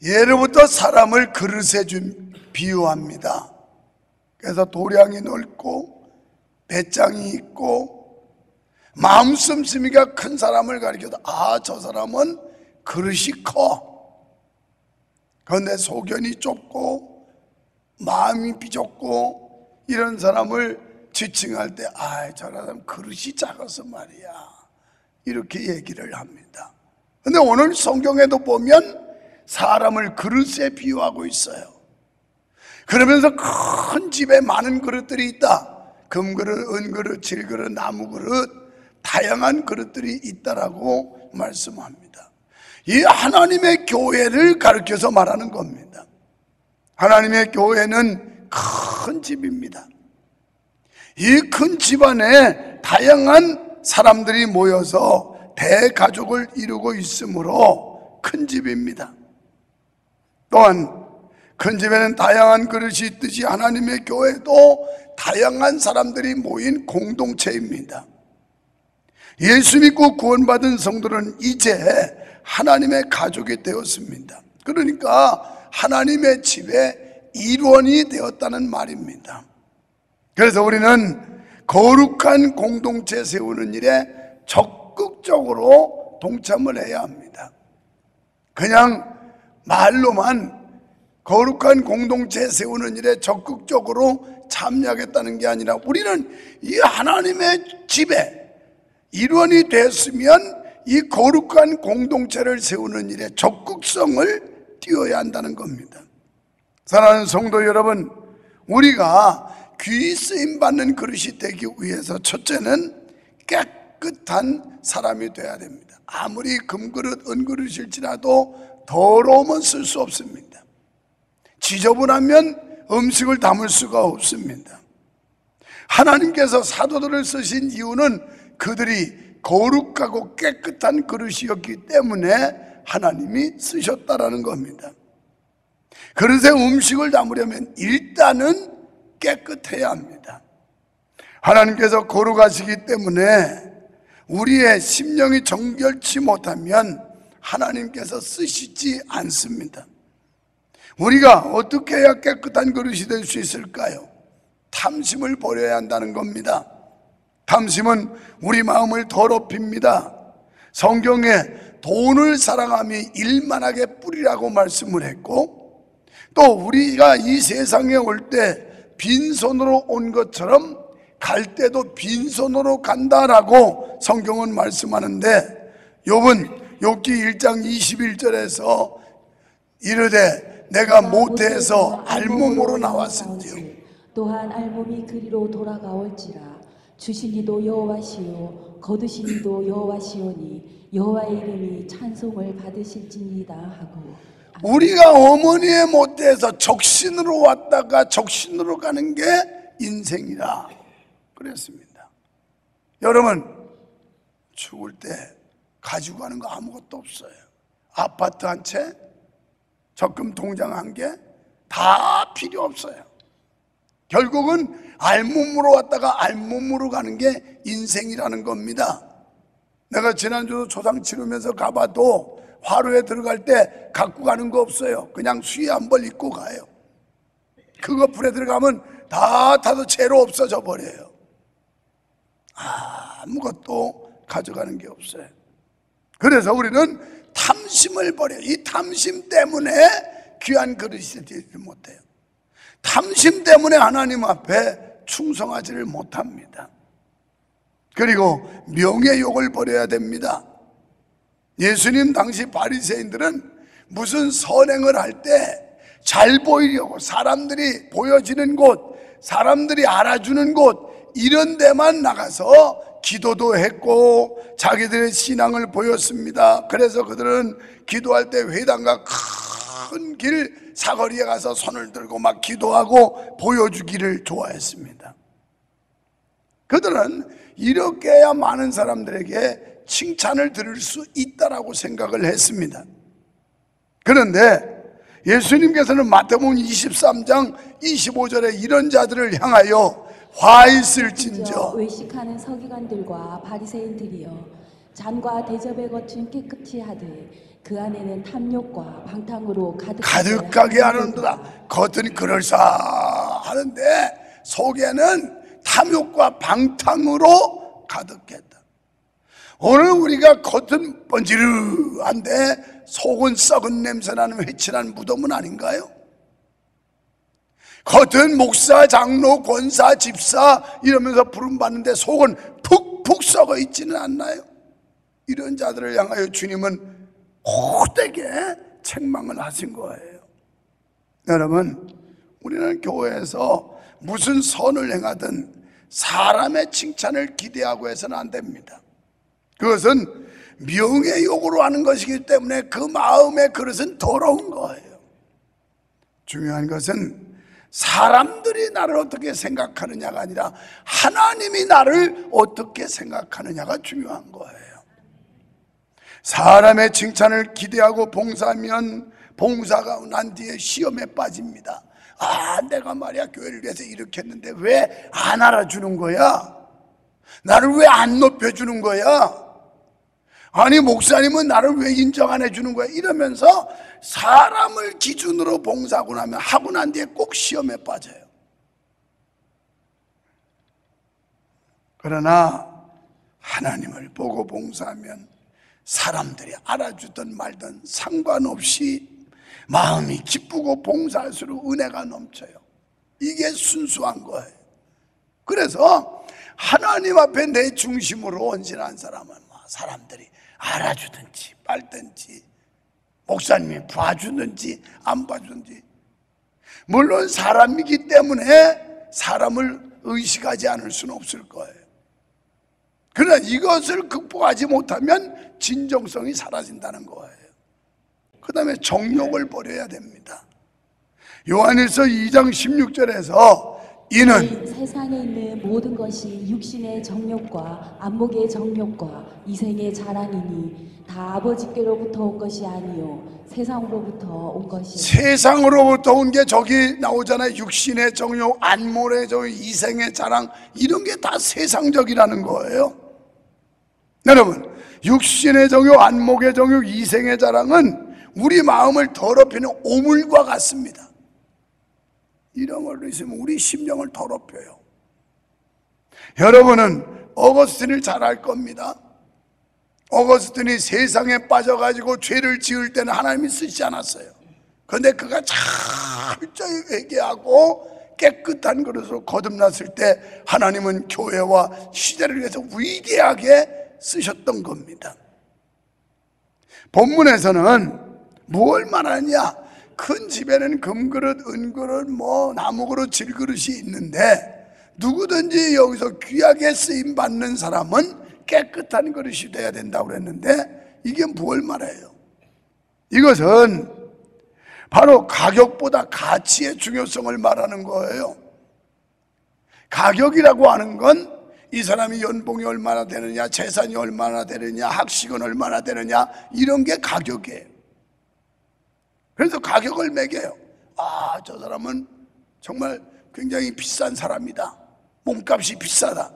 예로부터 사람을 그릇에 비유합니다. 그래서 도량이 넓고 배짱이 있고 마음 씀씀이가 큰 사람을 가리켜도 저 사람은 그릇이 커. 그런데 소견이 좁고 마음이 비좁고 이런 사람을 지칭할 때 저 사람 그릇이 작아서 말이야, 이렇게 얘기를 합니다. 그런데 오늘 성경에도 보면 사람을 그릇에 비유하고 있어요. 그러면서 큰 집에 많은 그릇들이 있다. 금그릇, 은그릇, 질그릇, 나무그릇, 다양한 그릇들이 있다라고 말씀합니다. 이 하나님의 교회를 가르쳐서 말하는 겁니다. 하나님의 교회는 큰 집입니다. 이 큰 집안에 다양한 사람들이 모여서 대가족을 이루고 있으므로 큰 집입니다. 또한 큰 집에는 다양한 그릇이 있듯이 하나님의 교회도 다양한 사람들이 모인 공동체입니다. 예수 믿고 구원받은 성도는 이제 하나님의 가족이 되었습니다. 그러니까 하나님의 집의 일원이 되었다는 말입니다. 그래서 우리는 거룩한 공동체 세우는 일에 적극적으로 동참을 해야 합니다. 그냥 말로만 거룩한 공동체 세우는 일에 적극적으로 참여하겠다는 게 아니라 우리는 이 하나님의 집에 일원이 됐으면 이 거룩한 공동체를 세우는 일에 적극성을 띄워야 한다는 겁니다. 사랑하는 성도 여러분, 우리가 귀히 쓰임받는 그릇이 되기 위해서 첫째는 깨끗한 사람이 되어야 됩니다. 아무리 금그릇, 은그릇일지라도 더러우면 쓸 수 없습니다. 지저분하면 음식을 담을 수가 없습니다. 하나님께서 사도들을 쓰신 이유는 그들이 거룩하고 깨끗한 그릇이었기 때문에 하나님이 쓰셨다라는 겁니다. 그릇에 음식을 담으려면 일단은 깨끗해야 합니다. 하나님께서 거룩하시기 때문에 우리의 심령이 정결치 못하면 하나님께서 쓰시지 않습니다. 우리가 어떻게 해야 깨끗한 그릇이 될 수 있을까요? 탐심을 버려야 한다는 겁니다. 탐심은 우리 마음을 더럽힙니다. 성경에 돈을 사랑함이 일만하게 뿌리라고 말씀을 했고, 또 우리가 이 세상에 올 때 빈손으로 온 것처럼 갈 때도 빈손으로 간다라고 성경은 말씀하는데, 욥은 욥기 1장 21절에서 이르되 내가 모태에서 알몸으로 나왔은지요. 또한 알몸이 그리로 돌아가올지라. 주신 이도 여호와시요 거두신 이도 여호와시오니 여호와의 이름이 찬송을 받으실지니이다 하고. 우리가 어머니의 모태에서 적신으로 왔다가 적신으로 가는 게 인생이라 그랬습니다. 여러분, 죽을 때 가지고 가는 거 아무것도 없어요. 아파트 한 채, 적금 통장 한 개, 다 필요 없어요. 결국은 알몸으로 왔다가 알몸으로 가는 게 인생이라는 겁니다. 내가 지난주도 조상 치르면서 가봐도 화로에 들어갈 때 갖고 가는 거 없어요. 그냥 수의 한 벌 입고 가요. 그거 불에 들어가면 다 타도 채로 없어져 버려요. 아무것도 가져가는 게 없어요. 그래서 우리는 탐심을 버려요. 이 탐심 때문에 귀한 그릇이 되지 못해요. 탐심 때문에 하나님 앞에 충성하지를 못합니다. 그리고 명예욕을 버려야 됩니다. 예수님 당시 바리새인들은 무슨 선행을 할 때 잘 보이려고 사람들이 보여지는 곳, 사람들이 알아주는 곳, 이런 데만 나가서 기도도 했고 자기들의 신앙을 보였습니다. 그래서 그들은 기도할 때 회당과 큰 길 사거리에 가서 손을 들고 막 기도하고 보여주기를 좋아했습니다. 그들은 이렇게 해야 많은 사람들에게 칭찬을 들을 수 있다라고 생각을 했습니다. 그런데 예수님께서는 마태복음 23장 25절에 이런 자들을 향하여 화 있을진저 외식하는 서기관들과 바리새인들이여, 잔과 대접의 것은 깨끗이 하되 그 안에는 탐욕과 방탕으로 가득하게 하는도다. 겉은 그럴싸하는데 속에는 탐욕과 방탕으로 가득했다. 오늘 우리가 겉은 번지르한데 속은 썩은 냄새나는 회칠한 무덤은 아닌가요? 겉은 목사, 장로, 권사, 집사 이러면서 부름받는데 속은 푹푹 썩어 있지는 않나요? 이런 자들을 향하여 주님은 호되게 책망을 하신 거예요. 여러분, 우리는 교회에서 무슨 선을 행하든 사람의 칭찬을 기대하고 해서는 안 됩니다. 그것은 명예욕으로 하는 것이기 때문에 그 마음의 그릇은 더러운 거예요. 중요한 것은 사람들이 나를 어떻게 생각하느냐가 아니라 하나님이 나를 어떻게 생각하느냐가 중요한 거예요. 사람의 칭찬을 기대하고 봉사하면 봉사가 난 뒤에 시험에 빠집니다. 아, 내가 말이야 교회를 위해서 이렇게 했는데 왜 안 알아주는 거야? 나를 왜 안 높여주는 거야? 아니, 목사님은 나를 왜 인정 안 해주는 거야? 이러면서 사람을 기준으로 봉사하고 나면 하고 난 뒤에 꼭 시험에 빠져요. 그러나 하나님을 보고 봉사하면 사람들이 알아주든 말든 상관없이 마음이 기쁘고 봉사할수록 은혜가 넘쳐요. 이게 순수한 거예요. 그래서 하나님 앞에 내 중심으로 헌신한 사람은 사람들이 알아주든지 말든지 목사님이 봐주든지 안 봐주든지, 물론 사람이기 때문에 사람을 의식하지 않을 수는 없을 거예요. 그러나 이것을 극복하지 못하면 진정성이 사라진다는 거예요. 그 다음에 정욕을 버려야 됩니다. 요한일서 2장 16절에서 이는 세상에 있는 모든 것이 육신의 정욕과 안목의 정욕과 이생의 자랑이니 다 아버지께로부터 온 것이 아니요 세상으로부터 온 것이요. 세상으로부터 온 게 저기 나오잖아요. 육신의 정욕, 안목의 정욕, 이생의 자랑, 이런 게 다 세상적이라는 거예요. 여러분, 육신의 정욕, 안목의 정욕, 이생의 자랑은 우리 마음을 더럽히는 오물과 같습니다. 이런 걸로 있으면 우리 심령을 더럽혀요. 여러분은 어거스틴을 잘 알 겁니다. 어거스틴이 세상에 빠져가지고 죄를 지을 때는 하나님이 쓰지 않았어요. 그런데 그가 철저히 회개하고 깨끗한 그릇으로 거듭났을 때 하나님은 교회와 시대를 위해서 위대하게 쓰셨던 겁니다. 본문에서는 뭘 말하냐? 큰 집에는 금그릇, 은그릇, 나무그릇, 질그릇이 있는데 누구든지 여기서 귀하게 쓰임받는 사람은 깨끗한 그릇이 돼야 된다고 그랬는데 이게 뭘 말해요? 이것은 바로 가격보다 가치의 중요성을 말하는 거예요. 가격이라고 하는 건 이 사람이 연봉이 얼마나 되느냐, 재산이 얼마나 되느냐, 학식은 얼마나 되느냐, 이런 게 가격이에요. 그래서 가격을 매겨요. 아, 저 사람은 정말 굉장히 비싼 사람이다. 몸값이 비싸다.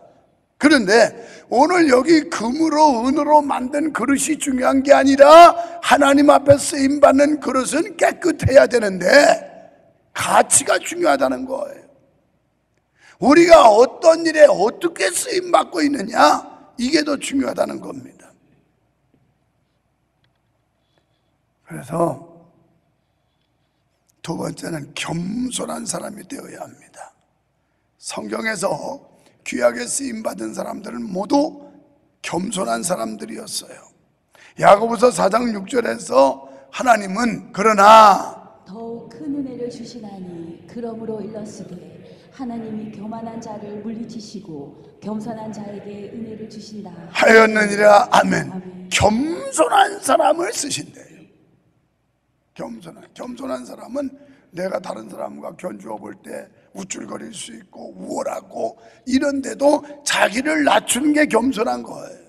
그런데 오늘 여기 금으로 은으로 만든 그릇이 중요한 게 아니라 하나님 앞에 쓰임받는 그릇은 깨끗해야 되는데 가치가 중요하다는 거예요. 우리가 어떤 일에 어떻게 쓰임받고 있느냐, 이게 더 중요하다는 겁니다. 그래서 두 번째는 겸손한 사람이 되어야 합니다. 성경에서 귀하게 쓰임받은 사람들은 모두 겸손한 사람들이었어요. 야고보서 4장 6절에서 하나님은 그러나 더욱 큰 은혜를 주시나니 그러므로 일렀으되 하나님이 교만한 자를 물리치시고 겸손한 자에게 은혜를 주신다 하였느니라. 아멘. 아멘. 겸손한 사람을 쓰신대요. 겸손한 사람은 내가 다른 사람과 견주어 볼 때 우쭐거릴 수 있고 우월하고 이런데도 자기를 낮추는 게 겸손한 거예요.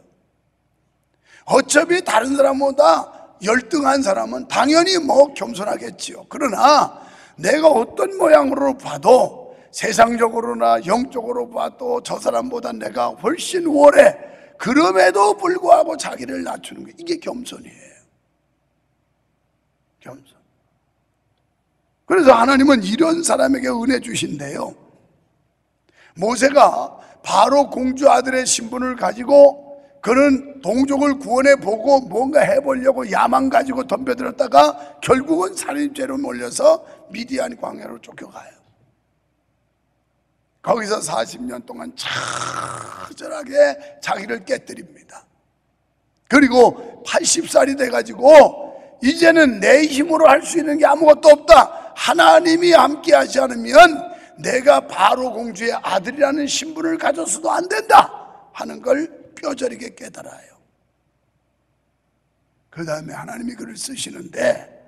어차피 다른 사람보다 열등한 사람은 당연히 겸손하겠지요. 그러나 내가 어떤 모양으로 봐도 세상적으로나 영적으로 봐도 저 사람보다 내가 훨씬 우월해. 그럼에도 불구하고 자기를 낮추는 게 이게 겸손이에요. 겸손. 그래서 하나님은 이런 사람에게 은혜 주신대요. 모세가 바로 공주 아들의 신분을 가지고 그는 동족을 구원해 보고 뭔가 해보려고 야망 가지고 덤벼들었다가 결국은 살인죄로 몰려서 미디안 광야로 쫓겨가요. 거기서 40년 동안 처절하게 자기를 깨뜨립니다. 그리고 80살이 돼가지고 이제는 내 힘으로 할 수 있는 게 아무것도 없다. 하나님이 함께 하지 않으면 내가 바로 공주의 아들이라는 신분을 가졌어도 안 된다 하는 걸 뼈저리게 깨달아요. 그 다음에 하나님이 그를 쓰시는데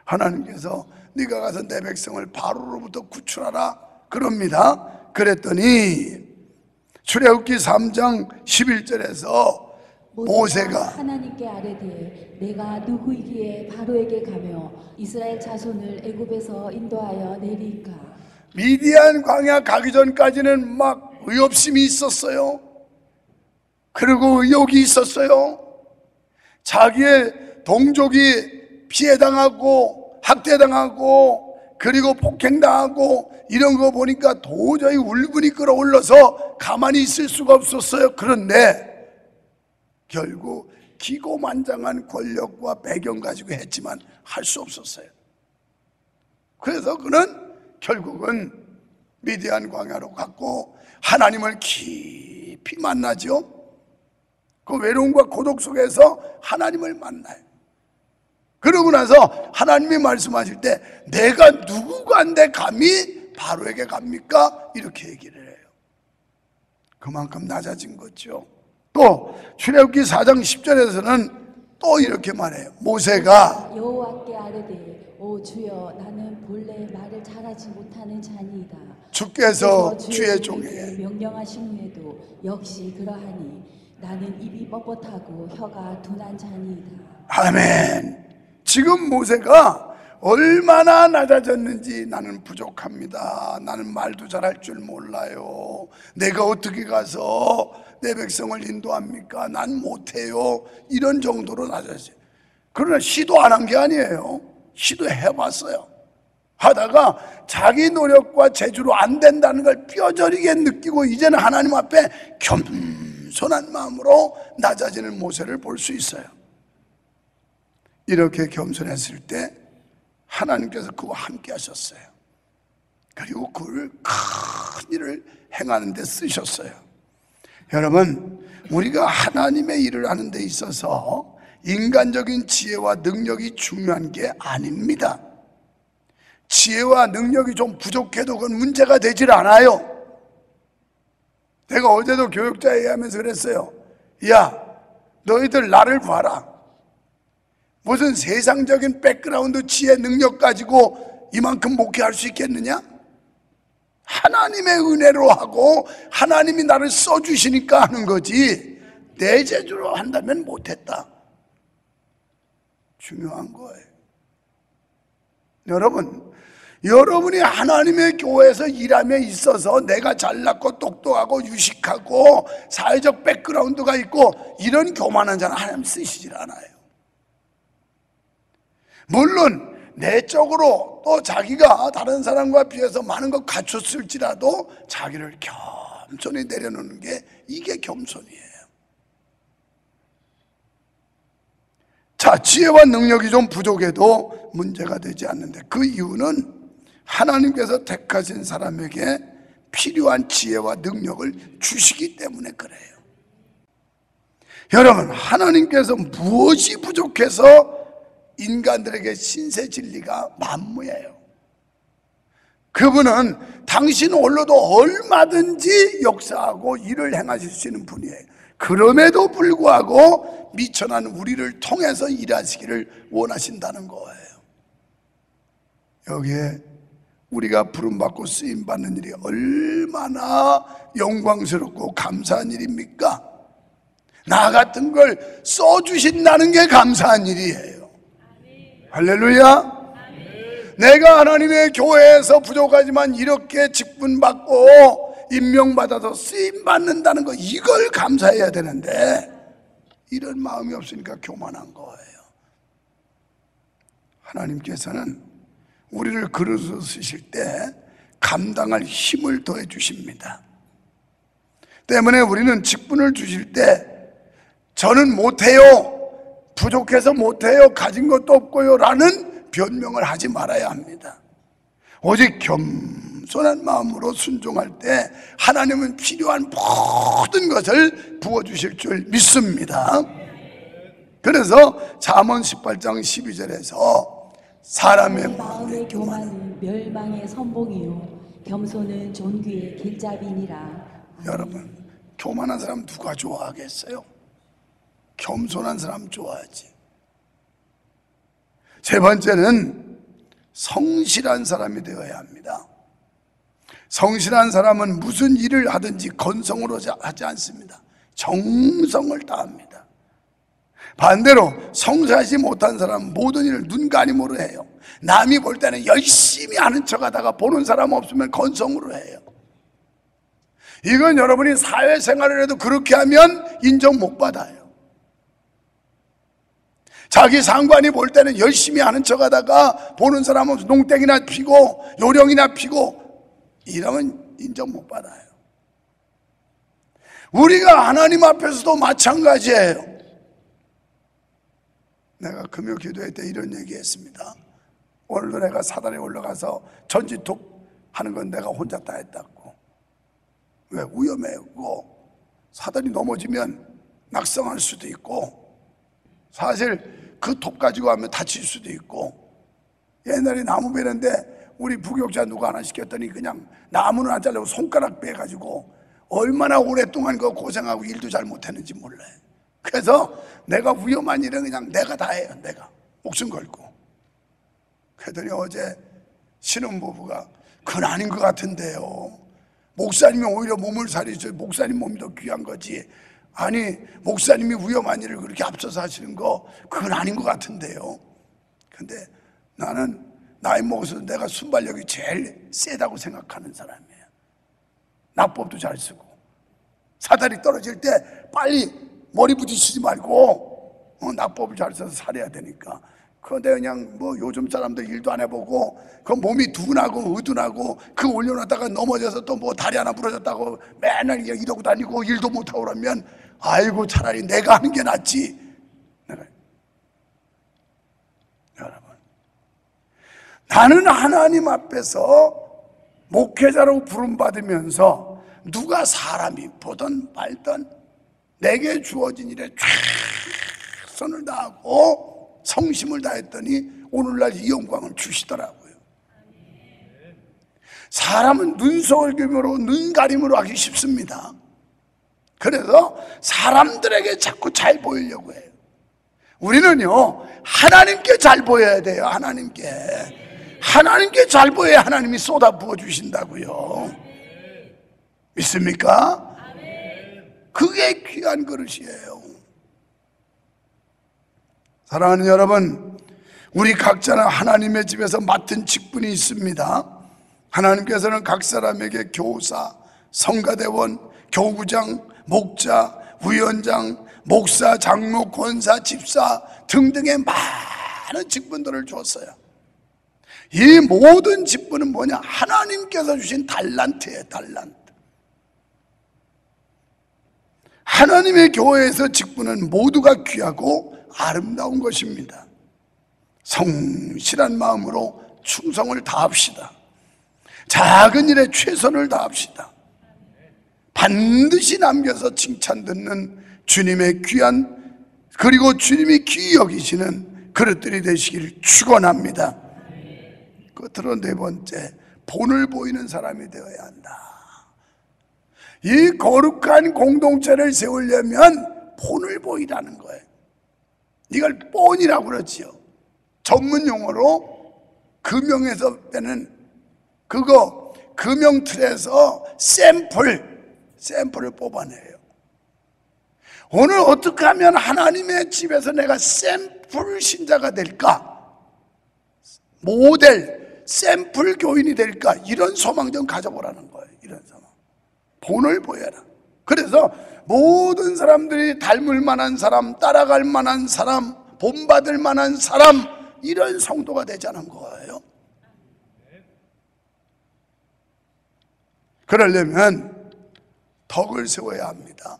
하나님께서 네가 가서 내 백성을 바로로부터 구출하라 그럽니다. 그랬더니 출애굽기 3장 11절에서 모세가 하나님께 아뢰되 내가 누구이기에 바로에게 가며 이스라엘 자손을 애굽에서 인도하여 내리까. 미디안 광야 가기 전까지는 막 의협심이 있었어요. 그리고 의욕이 있었어요. 자기의 동족이 피해당하고 학대당하고 그리고 폭행당하고 이런 거 보니까 도저히 울분이 끌어올라서 가만히 있을 수가 없었어요. 그런데 결국 기고만장한 권력과 배경 가지고 했지만 할 수 없었어요. 그래서 그는 결국은 미디안 광야로 갔고 하나님을 깊이 만나죠. 그 외로움과 고독 속에서 하나님을 만나요. 그러고 나서 하나님이 말씀하실 때 내가 누구간데 감히 바로에게 갑니까? 이렇게 얘기를 해요. 그만큼 낮아진 거죠. 또 출애굽기 4장 10절에서는 또 이렇게 말해요. 모세가 여호와께 아뢰되 오 주여 나는 본래 말을 잘하지 못하는 자니이다. 주께서 그래서 주의 종에게 명령하신 후에도 역시 그러하니 나는 입이 뻣뻣하고 혀가 둔한 자니이다. 아멘. 지금 모세가 얼마나 낮아졌는지 나는 부족합니다. 나는 말도 잘할 줄 몰라요. 내가 어떻게 가서 내 백성을 인도합니까? 난 못해요. 이런 정도로 낮아져요. 그러나 시도 안 한 게 아니에요. 시도해봤어요. 하다가 자기 노력과 재주로 안 된다는 걸 뼈저리게 느끼고 이제는 하나님 앞에 겸손한 마음으로 낮아지는 모세를 볼 수 있어요. 이렇게 겸손했을 때 하나님께서 그와 함께 하셨어요. 그리고 그를 큰 일을 행하는 데 쓰셨어요. 여러분, 우리가 하나님의 일을 하는 데 있어서 인간적인 지혜와 능력이 중요한 게 아닙니다. 지혜와 능력이 좀 부족해도 그건 문제가 되질 않아요. 내가 어제도 교육자 얘기하면서 그랬어요. 야, 너희들 나를 봐라. 무슨 세상적인 백그라운드 지혜 능력 가지고 이만큼 목회할 수 있겠느냐? 하나님의 은혜로 하고 하나님이 나를 써주시니까 하는 거지 내 재주로 한다면 못했다. 중요한 거예요. 여러분이 하나님의 교회에서 일함에 있어서 내가 잘났고 똑똑하고 유식하고 사회적 백그라운드가 있고 이런 교만한 자는 하나님 쓰시질 않아요. 물론 내적으로 또 자기가 다른 사람과 비해서 많은 것 갖췄을지라도 자기를 겸손히 내려놓는 게 이게 겸손이에요. 자, 지혜와 능력이 좀 부족해도 문제가 되지 않는데 그 이유는 하나님께서 택하신 사람에게 필요한 지혜와 능력을 주시기 때문에 그래요. 여러분, 하나님께서 무엇이 부족해서 인간들에게 신세 진리가 만무예요. 그분은 당신 홀로도 얼마든지 역사하고 일을 행하실 수 있는 분이에요. 그럼에도 불구하고 미천한 우리를 통해서 일하시기를 원하신다는 거예요. 여기에 우리가 부름받고 쓰임받는 일이 얼마나 영광스럽고 감사한 일입니까? 나 같은 걸 써주신다는 게 감사한 일이에요. 할렐루야. 내가 하나님의 교회에서 부족하지만 이렇게 직분받고 임명받아서 쓰임받는다는 거, 이걸 감사해야 되는데 이런 마음이 없으니까 교만한 거예요. 하나님께서는 우리를 그릇으로 쓰실 때 감당할 힘을 더해 주십니다. 때문에 우리는 직분을 주실 때 저는 못해요, 부족해서 못해요, 가진 것도 없고요 라는 변명을 하지 말아야 합니다. 오직 겸손한 마음으로 순종할 때 하나님은 필요한 모든 것을 부어주실 줄 믿습니다. 그래서 잠언 18장 12절에서 사람의 마음의 교만은 멸망의 선봉이요 겸손은 존귀의 길잡이니라. 여러분, 교만한 사람 누가 좋아하겠어요? 겸손한 사람 좋아하지. 세 번째는 성실한 사람이 되어야 합니다. 성실한 사람은 무슨 일을 하든지 건성으로 하지 않습니다. 정성을 다합니다. 반대로 성실하지 못한 사람은 모든 일을 눈가림으로 해요. 남이 볼 때는 열심히 하는 척하다가 보는 사람 없으면 건성으로 해요. 이건 여러분이 사회생활을 해도 그렇게 하면 인정 못 받아요. 자기 상관이 볼 때는 열심히 하는 척하다가 보는 사람 없으면 농땡이나 피고 요령이나 피고 이러면 인정 못 받아요. 우리가 하나님 앞에서도 마찬가지예요. 내가 금요 기도회 때 이런 얘기 했습니다. 오늘도 내가 사단에 올라가서 전지톡 하는 건 내가 혼자 다 했다고. 왜? 위험해고 사단이 넘어지면 낙성할 수도 있고 사실 그 톱 가지고 하면 다칠 수도 있고 옛날에 나무 베는데 우리 부교육자 누가 하나 시켰더니 그냥 나무는 안 자르고 손가락 빼가지고 얼마나 오랫동안 그 고생하고 일도 잘 못했는지 몰라요. 그래서 내가 위험한 일은 그냥 내가 다 해요. 내가 목숨 걸고. 그랬더니 어제 신혼부부가 그건 아닌 것 같은데요, 목사님이 오히려 몸을 사리죠. 목사님 몸이 더 귀한 거지. 아니 목사님이 위험한 일을 그렇게 앞서서 하시는 거 그건 아닌 것 같은데요. 근데 나는 나이 먹어서 내가 순발력이 제일 세다고 생각하는 사람이에요. 납법도 잘 쓰고 사다리 떨어질 때 빨리 머리 부딪히지 말고 납법을 잘 써서 살아야 되니까. 그런데 그냥 뭐 요즘 사람들 일도 안 해보고 그 몸이 둔하고 의둔하고 그 올려놨다가 넘어져서 또 뭐 다리 하나 부러졌다고 맨날 이러고 다니고 일도 못하고 그러면 아이고 차라리 내가 하는 게 낫지. 내가 여러분, 나는 하나님 앞에서 목회자로 부름받으면서 누가 사람이 보든 말든 내게 주어진 일에 최선을 다하고 성심을 다했더니 오늘날 이 영광을 주시더라고요. 사람은 눈속임으로 눈가림으로 하기 쉽습니다. 그래서 사람들에게 자꾸 잘 보이려고 해요. 우리는요 하나님께 잘 보여야 돼요. 하나님께 잘 보여야 하나님이 쏟아 부어 주신다고요. 믿습니까? 그게 귀한 그릇이에요. 사랑하는 여러분, 우리 각자는 하나님의 집에서 맡은 직분이 있습니다. 하나님께서는 각 사람에게 교사, 성가대원, 교구장, 목자, 위원장, 목사, 장로, 권사, 집사 등등의 많은 직분들을 줬어요. 이 모든 직분은 뭐냐? 하나님께서 주신 달란트예요. 달란트. 하나님의 교회에서 직분은 모두가 귀하고 아름다운 것입니다. 성실한 마음으로 충성을 다합시다. 작은 일에 최선을 다합시다. 반드시 남겨서 칭찬 듣는 주님의 귀한 그리고 주님이 귀히 여기시는 그릇들이 되시길 축원합니다. 끝으로 네 번째, 본을 보이는 사람이 되어야 한다. 이 거룩한 공동체를 세우려면 본을 보이라는 거예요. 이걸 본이라고 그러지요. 전문 용어로 금형에서 빼는 그거 금형 틀에서 샘플을 뽑아내요. 오늘 어떻게 하면 하나님의 집에서 내가 샘플 신자가 될까? 모델, 샘플 교인이 될까? 이런 소망 좀 가져보라는 거예요. 이런 소망. 본을 보여라. 그래서 모든 사람들이 닮을 만한 사람, 따라갈 만한 사람, 본받을 만한 사람, 이런 성도가 되자는 거예요. 그러려면 덕을 세워야 합니다.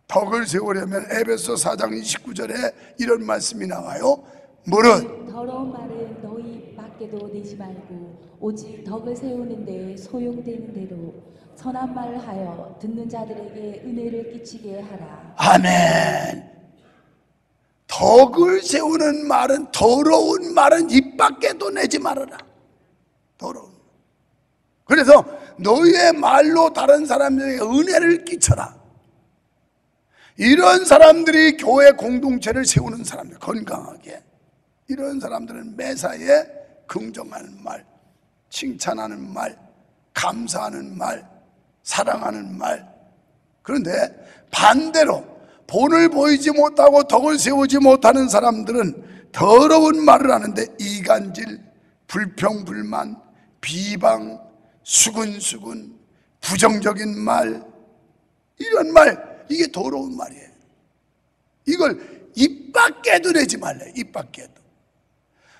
덕을 세우려면 에베소 4장 29절에 이런 말씀이 나와요. 무릇 더러운 말은 너희 밖에도 내지 말고 오직 덕을 세우는데 소용되는 대로 선한 말을 하여 듣는 자들에게 은혜를 끼치게 하라. 아멘. 덕을 세우는 말은, 더러운 말은 입 밖에도 내지 말아라. 더러운. 그래서 너희의 말로 다른 사람들에게 은혜를 끼쳐라. 이런 사람들이 교회 공동체를 세우는 사람들, 건강하게. 이런 사람들은 매사에 긍정하는 말, 칭찬하는 말, 감사하는 말, 사랑하는 말. 그런데 반대로 본을 보이지 못하고 덕을 세우지 못하는 사람들은 더러운 말을 하는데 이간질, 불평불만, 비방, 수근수근, 부정적인 말, 이런 말, 이게 더러운 말이에요. 이걸 입 밖에도 내지 말래. 입 밖에도.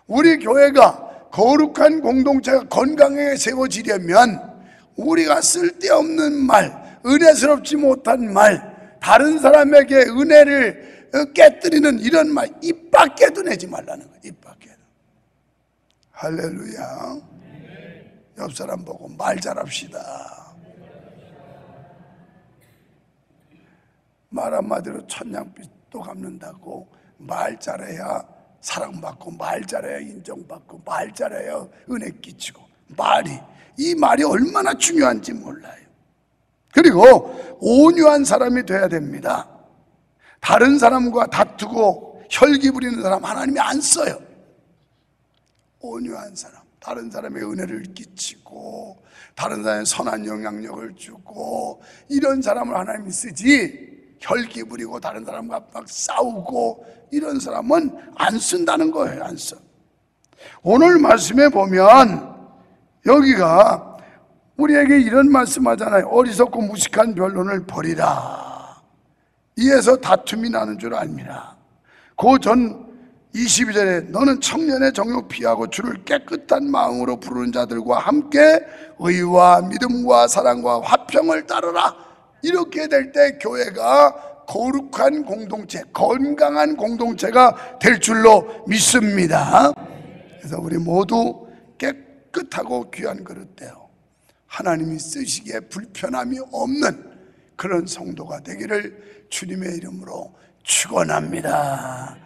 우리 교회가 거룩한 공동체가 건강하게 세워지려면 우리가 쓸데없는 말, 은혜스럽지 못한 말, 다른 사람에게 은혜를 깨뜨리는 이런 말 입 밖에도 내지 말라는 거예요. 입 밖에도. 할렐루야. 옆 사람 보고 말 잘합시다. 말 한마디로 천냥빚도 갚는다고. 말 잘해야 사랑받고, 말 잘해야 인정받고, 말 잘해야 은혜 끼치고. 이 말이 얼마나 중요한지 몰라요. 그리고 온유한 사람이 돼야 됩니다. 다른 사람과 다투고 혈기 부리는 사람 하나님이 안 써요. 온유한 사람, 다른 사람의 은혜를 끼치고 다른 사람의 선한 영향력을 주고, 이런 사람을 하나님이 쓰지, 혈기 부리고 다른 사람과 막 싸우고 이런 사람은 안 쓴다는 거예요. 안 써. 오늘 말씀에 보면 여기가 우리에게 이런 말씀하잖아요. 어리석고 무식한 변론을 버리라. 이에서 다툼이 나는 줄 알미라. 그 전 22절에 너는 청년의 정욕 피하고 주를 깨끗한 마음으로 부르는 자들과 함께 의와 믿음과 사랑과 화평을 따르라. 이렇게 될 때 교회가 거룩한 공동체, 건강한 공동체가 될 줄로 믿습니다. 그래서 우리 모두 깨끗하고 귀한 그릇되어 하나님이 쓰시기에 불편함이 없는 그런 성도가 되기를 주님의 이름으로 축원합니다.